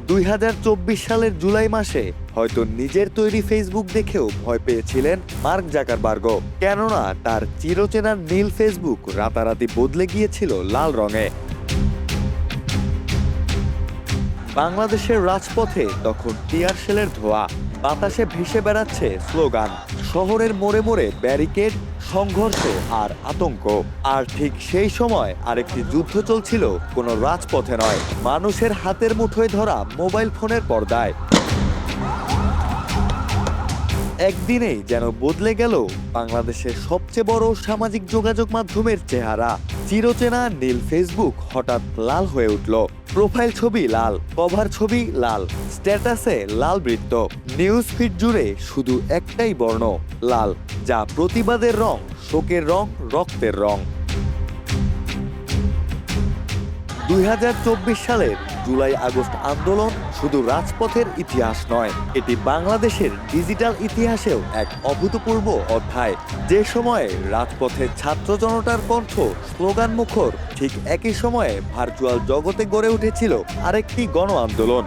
2024 সালের জুলাই মাসে হয়তো নিজের তৈরি ফেসবুক দেখেও ভয় পেয়েছিলেন মার্ক জাকারবার্গ। কেননা তার চিরচেনা নীল ফেসবুক রাতারাতি বদলে গিয়েছিল লাল রঙে। বাংলাদেশের রাজপথে তখন টিয়ার শেলের ধোঁয়া, বাতাসে ভেসে বেড়াচ্ছে স্লোগান, শহরের মোড়ে মোড়ে ব্যারিকেড, সংঘর্ষ আর আতঙ্ক। আর ঠিক সেই সময় আরেকটি যুদ্ধ চলছিল কোনো রাজপথে নয়, মানুষের হাতের মুঠোয় ধরা মোবাইল ফোনের পর্দায়। একদিনেই যেন বদলে গেল বাংলাদেশের সবচেয়ে বড় সামাজিক যোগাযোগ মাধ্যমের চেহারা। চিরচেনা নীল ফেসবুক হঠাৎ লাল হয়ে উঠল। প্রোফাইল ছবি লাল, কভার ছবি লাল, স্ট্যাটাসে লাল বৃত্ত, নিউজ ফিড জুড়ে শুধু একটাই বর্ণ লাল, যা প্রতিবাদের রং, শোকের রং, রক্তের রং। 2024 সালের জুলাই আগস্ট আন্দোলন শুধু রাজপথের ইতিহাস নয়, এটি বাংলাদেশের ডিজিটাল ইতিহাসেও এক অভূতপূর্ব অধ্যায়। যে সময়ে রাজপথে ছাত্র জনতার কণ্ঠ স্লোগান মুখর, ঠিক একই সময়ে ভার্চুয়াল জগতে গড়ে উঠেছিল আরেকটি গণ আন্দোলন।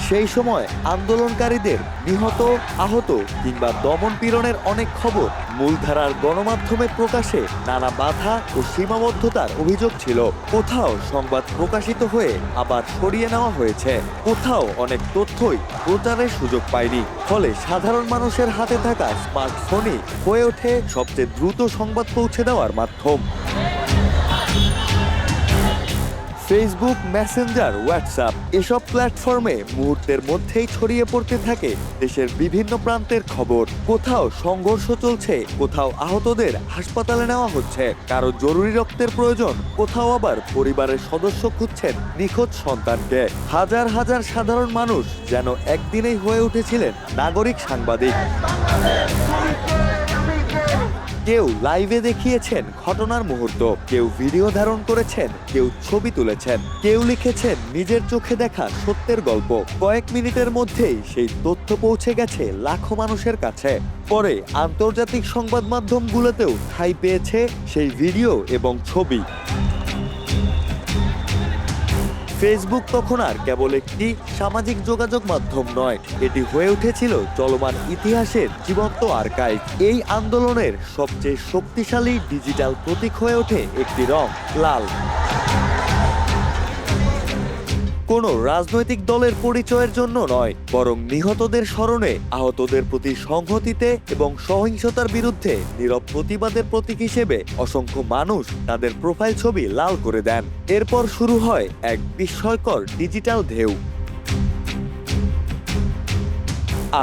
সেই সময় আন্দোলনকারীদের নিহত, আহত কিংবা দমন পীড়নের অনেক খবর মূলধারার গণমাধ্যমে প্রকাশে নানা বাধা ও সীমাবদ্ধতার অভিযোগ ছিল। কোথাও সংবাদ প্রকাশিত হয়ে আবার সরিয়ে নেওয়া হয়েছে, কোথাও অনেক তথ্যই প্রচারের সুযোগ পায়নি। ফলে সাধারণ মানুষের হাতে থাকা স্মার্টফোনই হয়ে ওঠে সবচেয়ে দ্রুত সংবাদ পৌঁছে দেওয়ার মাধ্যম। ফেসবুক, মেসেঞ্জার, হোয়াটসঅ্যাপ এসব প্ল্যাটফর্মে মুহূর্তের মধ্যেই ছড়িয়ে পড়তে থাকে দেশের বিভিন্ন প্রান্তের খবর। কোথাও সংঘর্ষ চলছে, কোথাও আহতদের হাসপাতালে নেওয়া হচ্ছে, কারো জরুরি রক্তের প্রয়োজন, কোথাও আবার পরিবারের সদস্য খুঁজছেন নিখোঁজ সন্তানকে। হাজার হাজার সাধারণ মানুষ যেন একদিনেই হয়ে উঠেছিলেন নাগরিক সাংবাদিক। কেউ লাইভে দেখিয়েছেন ঘটনার মুহূর্ত, কেউ ভিডিও ধারণ করেছেন, কেউ ছবি তুলেছেন, কেউ লিখেছেন নিজের চোখে দেখা সত্যের গল্প। কয়েক মিনিটের মধ্যেই সেই তথ্য পৌঁছে গেছে লাখো মানুষের কাছে। পরে আন্তর্জাতিক সংবাদ মাধ্যমগুলোতেও ঠাঁই পেয়েছে সেই ভিডিও এবং ছবি। ফেসবুক তখন আর কেবল একটি সামাজিক যোগাযোগ মাধ্যম নয়, এটি হয়ে উঠেছিল চলমান ইতিহাসের জীবন্ত আর্কাইভ। এই আন্দোলনের সবচেয়ে শক্তিশালী ডিজিটাল প্রতীক হয়ে ওঠে একটি রং, লাল। কোনো রাজনৈতিক দলের পরিচয়ের জন্য নয়, বরং নিহতদের স্মরণে, আহতদের প্রতি সংহতিতে এবং সহিংসতার বিরুদ্ধে নীরব প্রতিবাদের প্রতীক হিসেবে অসংখ্য মানুষ তাদের প্রোফাইল ছবি লাল করে দেন। এরপর শুরু হয় এক বিস্ময়কর ডিজিটাল ঢেউ।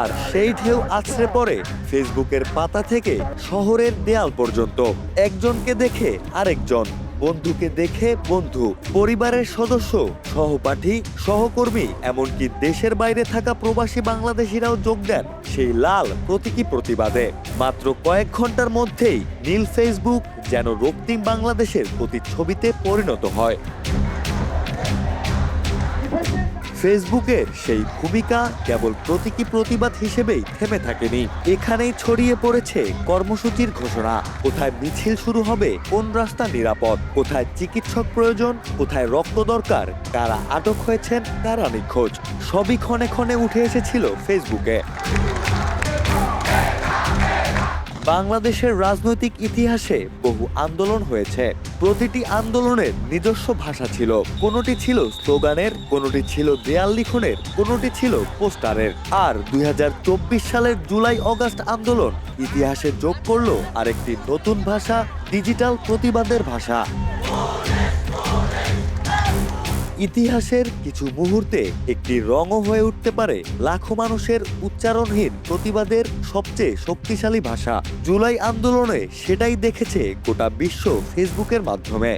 আর সেই ঢেউ আছড়ে পড়ে ফেসবুকের পাতা থেকে শহরের দেয়াল পর্যন্ত। একজনকে দেখে আরেকজন, বন্ধুকে দেখে বন্ধু, পরিবারের সদস্য, সহপাঠী, সহকর্মী, এমনকি দেশের বাইরে থাকা প্রবাসী বাংলাদেশিরাও যোগ দেন সেই লাল প্রতীকী প্রতিবাদে। মাত্র কয়েক ঘন্টার মধ্যেই নীল ফেসবুক যেন রক্তিম বাংলাদেশের প্রতিচ্ছবিতে পরিণত হয়। ফেসবুকের সেই ভূমিকা কেবল প্রতীকী প্রতিবাদ হিসেবেই থেমে থাকেনি, এখানেই ছড়িয়ে পড়েছে কর্মসূচির ঘোষণা। কোথায় মিছিল শুরু হবে, কোন রাস্তা নিরাপদ, কোথায় চিকিৎসক প্রয়োজন, কোথায় রক্ত দরকার, কারা আটক হয়েছেন, কারা নিখোঁজ, সবই ক্ষণে ক্ষণে উঠে এসেছিল ফেসবুকে। বাংলাদেশের রাজনৈতিক ইতিহাসে বহু আন্দোলন হয়েছে, প্রতিটি আন্দোলনের নিজস্ব ভাষা ছিল। কোনোটি ছিল স্লোগানের, কোনোটি ছিল দেয়াল লিখনের, কোনোটি ছিল পোস্টারের। আর 2024 সালের জুলাই আগস্ট আন্দোলন ইতিহাসে যোগ করলো আরেকটি নতুন ভাষা, ডিজিটাল প্রতিবাদের ভাষা। ইতিহাসের কিছু মুহূর্তে একটি রঙও হয়ে উঠতে পারে লাখো মানুষের উচ্চারণহীন প্রতিবাদের সবচেয়ে শক্তিশালী ভাষা। জুলাই আন্দোলনে সেটাই দেখেছে গোটা বিশ্ব ফেসবুকের মাধ্যমে।